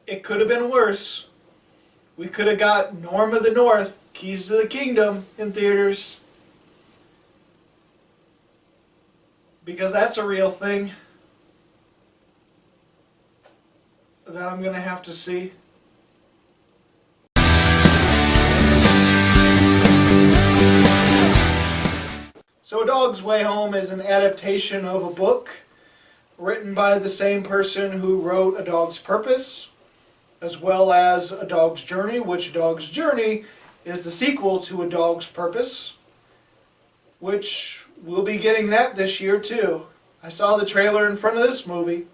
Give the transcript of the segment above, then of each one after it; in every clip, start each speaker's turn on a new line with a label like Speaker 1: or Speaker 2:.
Speaker 1: It could have been worse. We could have got Norm of the North, Keys to the Kingdom in theaters. Because that's a real thing that I'm going to have to see. So A Dog's Way Home is an adaptation of a book written by the same person who wrote A Dog's Purpose, as well as A Dog's Journey, which A Dog's Journey is the sequel to A Dog's Purpose, which we'll be getting that this year too. I saw the trailer in front of this movie.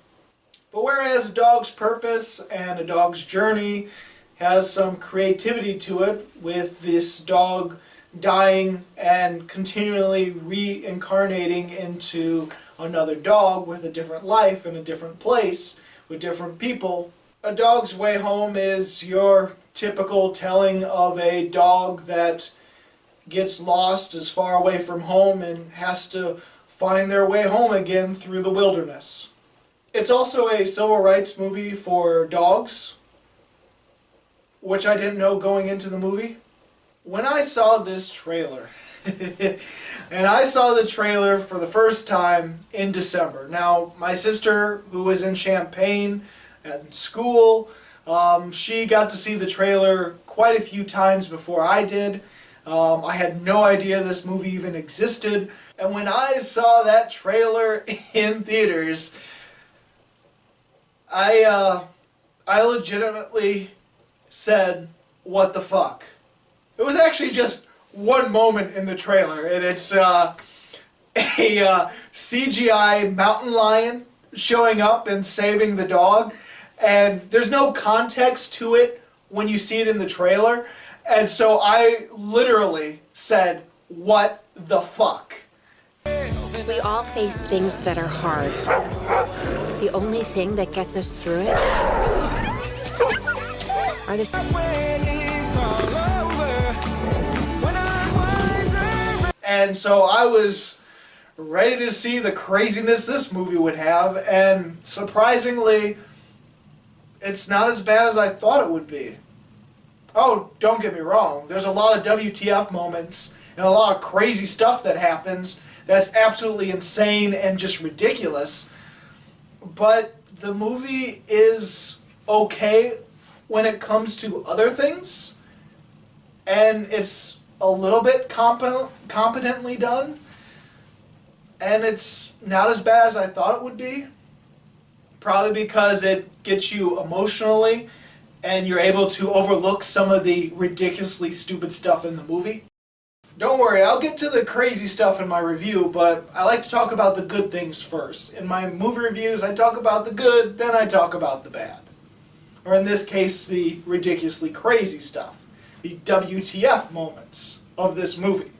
Speaker 1: But whereas A Dog's Purpose and A Dog's Journey has some creativity to it, with this dog dying and continually reincarnating into another dog with a different life in a different place with different people, A Dog's Way Home is your typical telling of a dog that gets lost, is far away from home, and has to find their way home again through the wilderness. It's also a civil rights movie for dogs, which I didn't know going into the movie. When I saw this trailer, and I saw the trailer for the first time in December. Now, my sister, who was in Champaign at school, she got to see the trailer quite a few times before I did. I had no idea this movie even existed. And when I saw that trailer in theaters, I legitimately said, what the fuck? It was actually just one moment in the trailer, and it's a CGI mountain lion showing up and saving the dog, and there's no context to it when you see it in the trailer, and so I literally said, what the fuck?
Speaker 2: We all face things that are hard. The only thing that gets us through it are the...
Speaker 1: And so I was ready to see the craziness this movie would have, and surprisingly, it's not as bad as I thought it would be. Oh, don't get me wrong, there's a lot of WTF moments and a lot of crazy stuff that happens that's absolutely insane and just ridiculous, but the movie is okay when it comes to other things, and it's a little bit competently done, and it's not as bad as I thought it would be, probably because it gets you emotionally and you're able to overlook some of the ridiculously stupid stuff in the movie. Don't worry, I'll get to the crazy stuff in my review, but I like to talk about the good things first. In my movie reviews, I talk about the good, then I talk about the bad. Or in this case, the ridiculously crazy stuff. The WTF moments of this movie.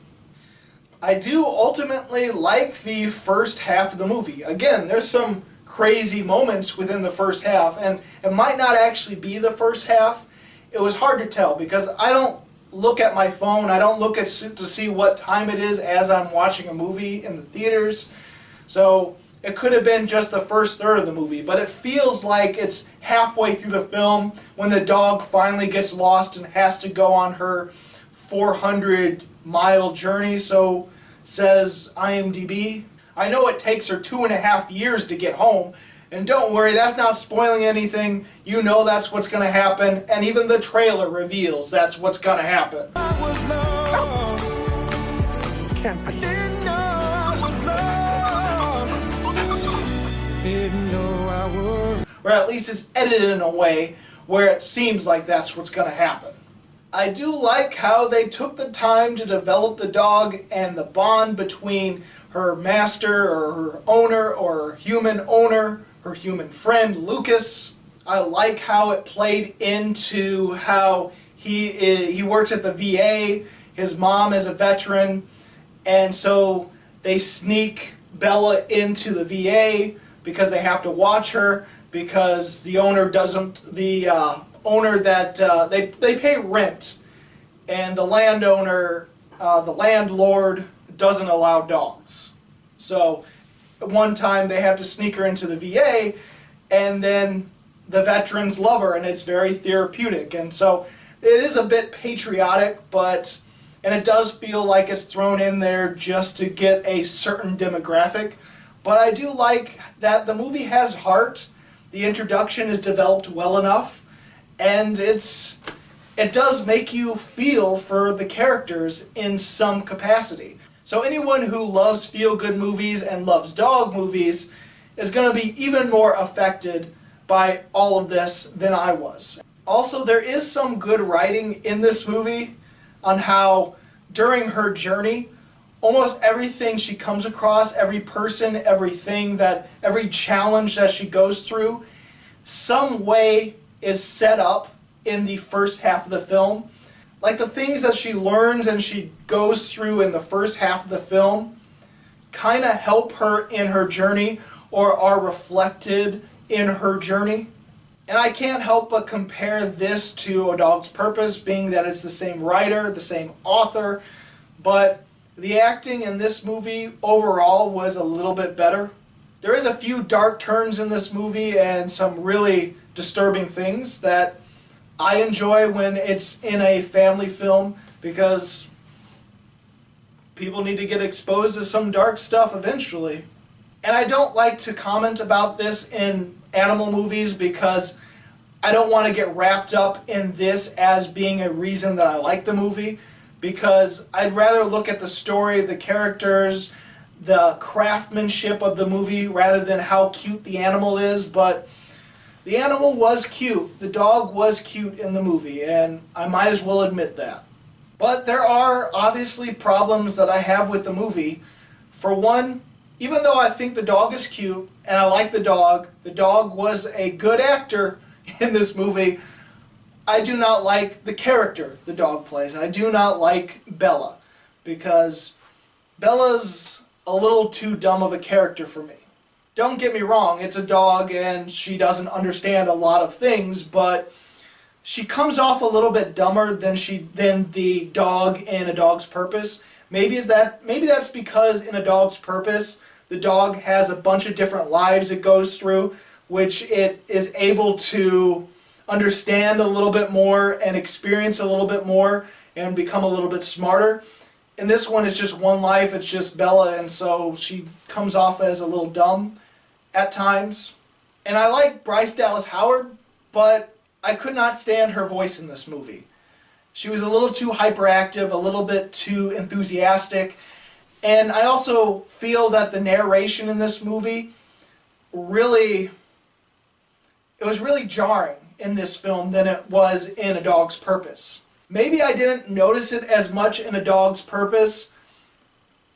Speaker 1: I do ultimately like the first half of the movie. Again, there's some crazy moments within the first half, and it might not actually be the first half. It was hard to tell because I don't look at my phone, I don't look at to see what time it is as I'm watching a movie in the theaters. So it could have been just the first third of the movie, but it feels like it's halfway through the film when the dog finally gets lost and has to go on her 400-mile journey, so says IMDb. I know it takes her 2.5 years to get home, and don't worry, that's not spoiling anything. You know that's what's going to happen, and even the trailer reveals that's what's going to happen.
Speaker 3: Can't believe it.
Speaker 1: Or at least it's edited in a way where it seems like that's what's going to happen. I do like how they took the time to develop the dog and the bond between her master or her owner or her human friend Lucas. I like how it played into how he works at the VA, his mom is a veteran, and so they sneak Bella into the VA because they have to watch her because the owner doesn't, the owner that, they pay rent, and the landowner, the landlord doesn't allow dogs. So at one time they have to sneak her into the VA, and then the veterans love her, and it's very therapeutic. And so it is a bit patriotic, and it does feel like it's thrown in there just to get a certain demographic. But I do like that the movie has heart. The introduction is developed well enough, and it does make you feel for the characters in some capacity. So anyone who loves feel-good movies and loves dog movies is going to be even more affected by all of this than I was. Also, there is some good writing in this movie on how during her journey, almost everything she comes across, every person, every challenge that she goes through, some way is set up in the first half of the film. Like the things that she learns and she goes through in the first half of the film kind of help her in her journey or are reflected in her journey. And I can't help but compare this to A Dog's Purpose, being that it's the same writer, the same author, but the acting in this movie overall was a little bit better. There is a few dark turns in this movie and some really disturbing things that I enjoy when it's in a family film, because people need to get exposed to some dark stuff eventually. And I don't like to comment about this in animal movies because I don't want to get wrapped up in this as being a reason that I like the movie, because I'd rather look at the story, the characters, the craftsmanship of the movie rather than how cute the animal is. But the animal was cute. The dog was cute in the movie, and I might as well admit that. But there are obviously problems that I have with the movie. For one, even though I think the dog is cute and I like the dog was a good actor in this movie, I do not like the character the dog plays. I do not like Bella, because Bella's a little too dumb of a character for me. Don't get me wrong, it's a dog and she doesn't understand a lot of things, but she comes off a little bit dumber than the dog in A Dog's Purpose. Maybe that's because in A Dog's Purpose, the dog has a bunch of different lives it goes through, which it is able to understand a little bit more and experience a little bit more and become a little bit smarter. In this one, it's just one life, it's just Bella, and so she comes off as a little dumb at times. And I like Bryce Dallas Howard, but I could not stand her voice in this movie. She was a little too hyperactive, a little bit too enthusiastic, and I also feel that the narration in this movie it was really jarring in this film than it was in A Dog's Purpose. Maybe I didn't notice it as much in A Dog's Purpose,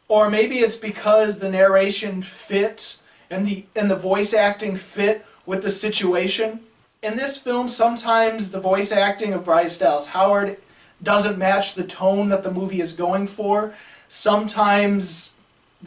Speaker 1: or maybe it's because the narration fit and the voice acting fit with the situation. In this film, sometimes the voice acting of Bryce Dallas Howard doesn't match the tone that the movie is going for. Sometimes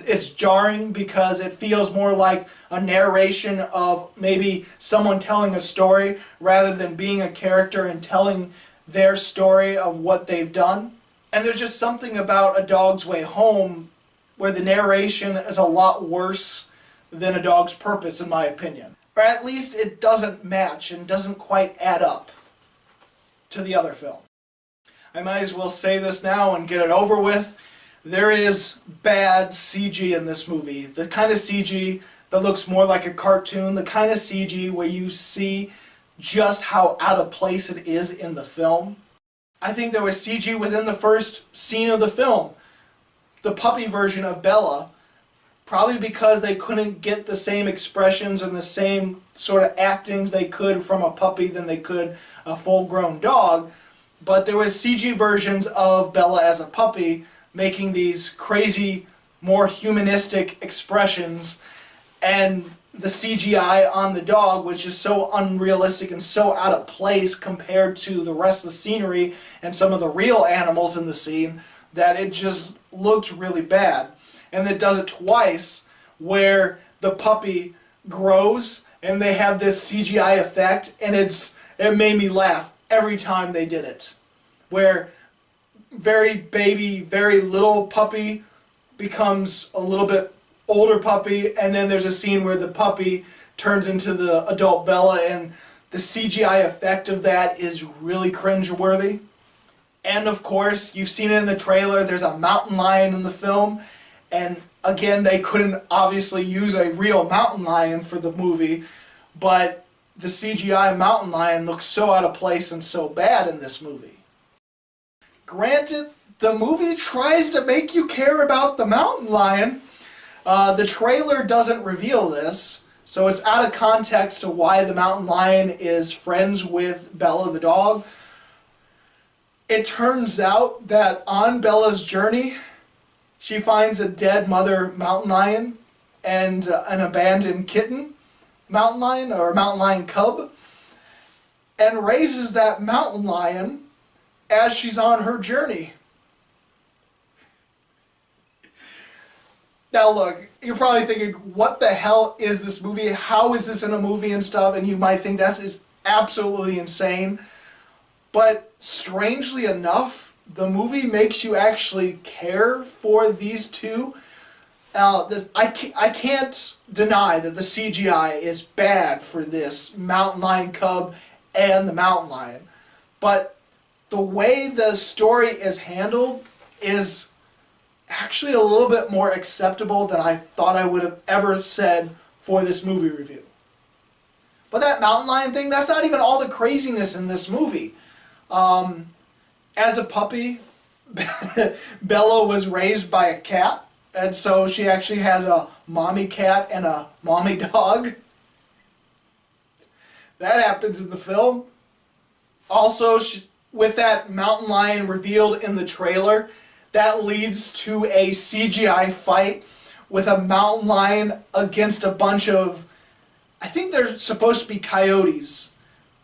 Speaker 1: it's jarring because it feels more like a narration of maybe someone telling a story rather than being a character and telling their story of what they've done. And there's just something about A Dog's Way Home where the narration is a lot worse than A Dog's Purpose, in my opinion. Or at least it doesn't match and doesn't quite add up to the other film. I might as well say this now and get it over with. There is bad CG in this movie. The kind of CG that looks more like a cartoon, the kind of CG where you see just how out of place it is in the film. I think there was CG within the first scene of the film. The puppy version of Bella, probably because they couldn't get the same expressions and the same sort of acting they could from a puppy than they could a full-grown dog, but there was CG versions of Bella as a puppy making these crazy, more humanistic expressions, and the CGI on the dog was just so unrealistic and so out of place compared to the rest of the scenery and some of the real animals in the scene that it just looked really bad. And it does it twice, where the puppy grows and they have this CGI effect, and it made me laugh every time they did it. Where very baby, very little puppy becomes a little bit older puppy, and then there's a scene where the puppy turns into the adult Bella, and The CGI effect of that is really cringeworthy. And of course, you've seen it in the trailer, there's a mountain lion in the film. And again, they couldn't obviously use a real mountain lion for the movie, but the CGI mountain lion looks so out of place and so bad in this movie. Granted, the movie tries to make you care about the mountain lion. The trailer doesn't reveal this, so it's out of context to why the mountain lion is friends with Bella the dog. It turns out that on Bella's journey, she finds a dead mother mountain lion and an abandoned kitten mountain lion, or mountain lion cub, and raises that mountain lion as she's on her journey. Now look, you're probably thinking, what the hell is this movie? How is this in a movie and stuff? And you might think that is absolutely insane. But strangely enough, the movie makes you actually care for these two. I can't deny that the CGI is bad for this mountain lion cub and the mountain lion. But the way the story is handled is actually a little bit more acceptable than I thought I would have ever said for this movie review. But that mountain lion thing, that's not even all the craziness in this movie. As a puppy, Bella was raised by a cat, and so she actually has a mommy cat and a mommy dog. That happens in the film. Also, with that mountain lion revealed in the trailer, that leads to a CGI fight with a mountain lion against a bunch of, I think they're supposed to be coyotes.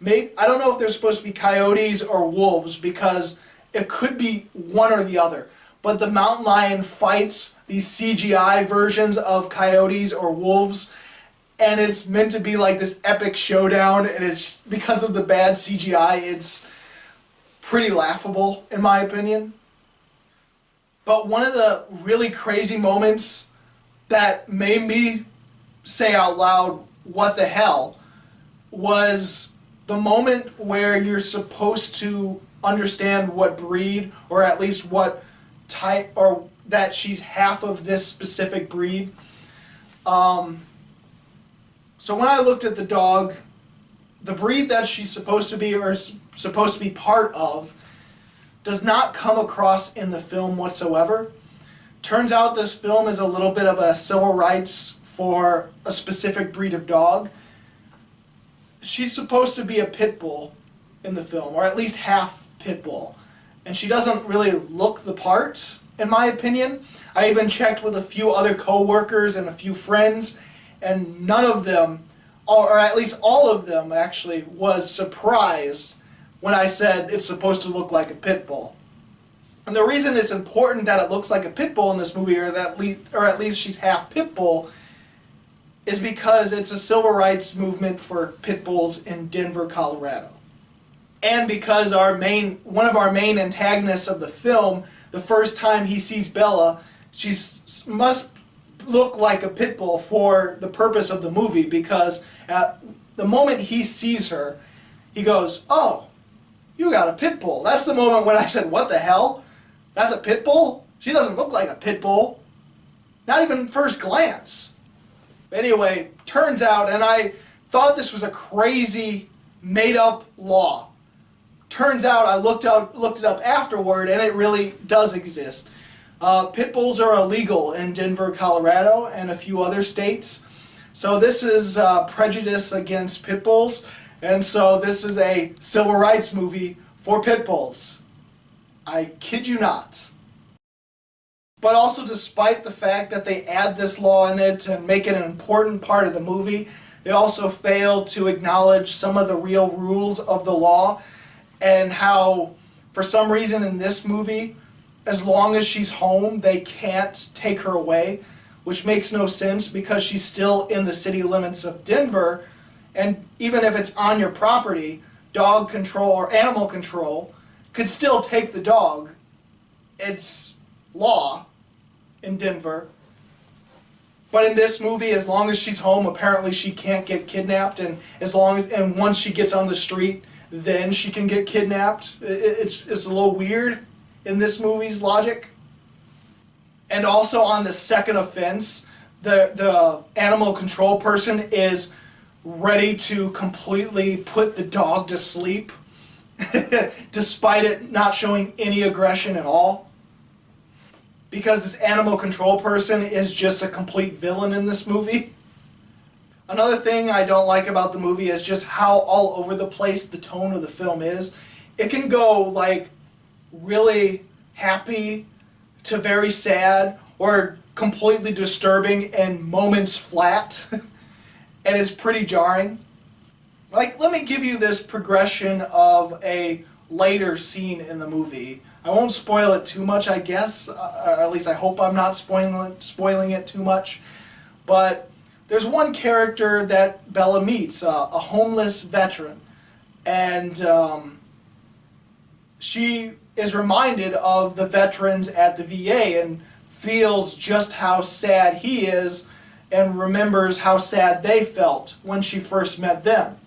Speaker 1: I don't know if they're supposed to be coyotes or wolves, because it could be one or the other. But the mountain lion fights these CGI versions of coyotes or wolves, and it's meant to be like this epic showdown, and it's because of the bad CGI, it's pretty laughable in my opinion. But one of the really crazy moments that made me say out loud, what the hell, was the moment where you're supposed to understand what breed, or at least what type, or that she's half of this specific breed. So when I looked at the dog, the breed that she's supposed to be, or supposed to be part of, does not come across in the film whatsoever. Turns out this film is a little bit of a civil rights for a specific breed of dog. She's supposed to be a pit bull in the film, or at least half pit bull. And she doesn't really look the part, in my opinion. I even checked with a few other co-workers and a few friends, and none of them, or at least all of them actually, was surprised when I said it's supposed to look like a pit bull. And the reason it's important that it looks like a pit bull in this movie, or at least she's half pit bull, is because it's a civil rights movement for pit bulls in Denver, Colorado. And because one of our main antagonists of the film, the first time he sees Bella, she must look like a pit bull for the purpose of the movie, because at the moment he sees her, he goes, "Oh, you got a pit bull." That's the moment when I said, what the hell? That's a pit bull? She doesn't look like a pit bull. Not even first glance. But anyway, turns out, and I thought this was a crazy made-up law. Turns out I looked it up afterward, and it really does exist. Pit bulls are illegal in Denver, Colorado, and a few other states. So this is prejudice against pit bulls. And so this is a civil rights movie for pit bulls. I kid you not. But also, despite the fact that they add this law in it and make it an important part of the movie, they also fail to acknowledge some of the real rules of the law, and how, for some reason in this movie, as long as she's home, they can't take her away, which makes no sense because she's still in the city limits of Denver. And even if it's on your property, dog control or animal control could still take the dog. It's law in Denver. But in this movie, as long as she's home, apparently she can't get kidnapped, and once she gets on the street, then she can get kidnapped. It's a little weird in this movie's logic. And also on the second offense, the animal control person is ready to completely put the dog to sleep, despite it not showing any aggression at all. Because this animal control person is just a complete villain in this movie. Another thing I don't like about the movie is just how all over the place the tone of the film is. It can go like really happy to very sad, or completely disturbing and moments flat. And it's pretty jarring. Like, let me give you this progression of a later scene in the movie. I won't spoil it too much, I guess. At least I hope I'm not spoiling it too much. But there's one character that Bella meets, a homeless veteran. And she is reminded of the veterans at the VA and feels just how sad he is, and remembers how sad they felt when she first met them.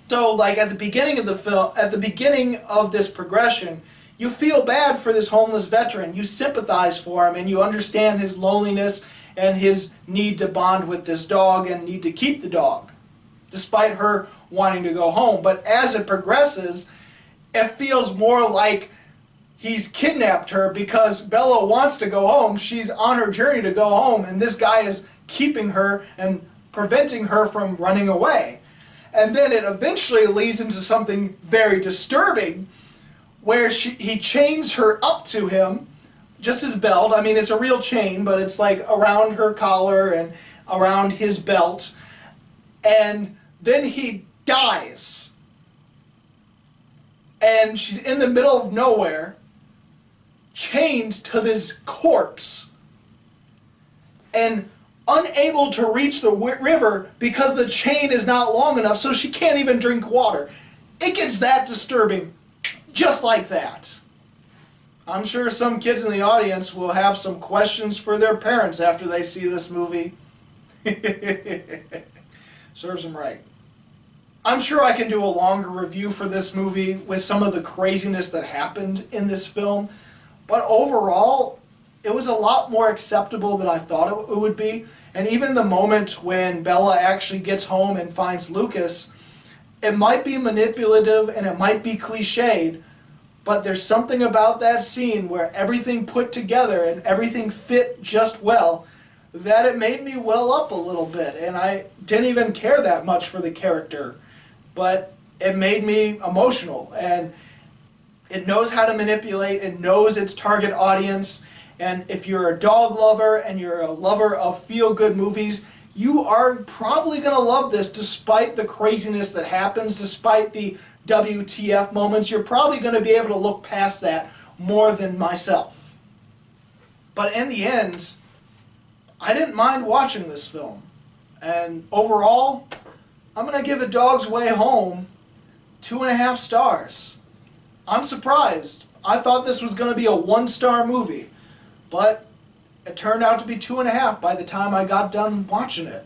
Speaker 1: So, like, at the beginning of the film, at the beginning of this progression, you feel bad for this homeless veteran. You sympathize for him, and you understand his loneliness and his need to bond with this dog and need to keep the dog, despite her wanting to go home. But as it progresses, it feels more like he's kidnapped her because Bella wants to go home. She's on her journey to go home, and this guy is keeping her and preventing her from running away. And then it eventually leads into something very disturbing, where he chains her up to him, just his belt. I mean, it's a real chain, but it's like around her collar and around his belt. And then he dies. And she's in the middle of nowhere, chained to this corpse, and unable to reach the river because the chain is not long enough, so she can't even drink water. It gets that disturbing, just like that. I'm sure some kids in the audience will have some questions for their parents after they see this movie. Serves them right. I'm sure I can do a longer review for this movie with some of the craziness that happened in this film, but overall, it was a lot more acceptable than I thought it would be. And even the moment when Bella actually gets home and finds Lucas, it might be manipulative and it might be cliched, but there's something about that scene where everything put together and everything fit just well that it made me well up a little bit. And I didn't even care that much for the character, but it made me emotional. And it knows how to manipulate, it knows its target audience. And if you're a dog lover and you're a lover of feel-good movies, you are probably going to love this despite the craziness that happens, despite the WTF moments. You're probably going to be able to look past that more than myself. But in the end, I didn't mind watching this film. And overall, I'm going to give A Dog's Way Home 2.5 stars. I'm surprised. I thought this was going to be a 1-star movie. But it turned out to be 2.5 by the time I got done watching it.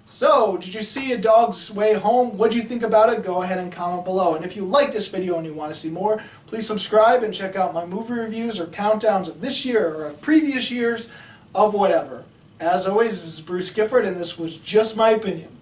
Speaker 1: So, did you see A Dog's Way Home? What did you think about it? Go ahead and comment below. And if you like this video and you want to see more, please subscribe and check out my movie reviews or countdowns of this year or of previous years of whatever. As always, this is Bruce Gifford, and this was Just My Opinion.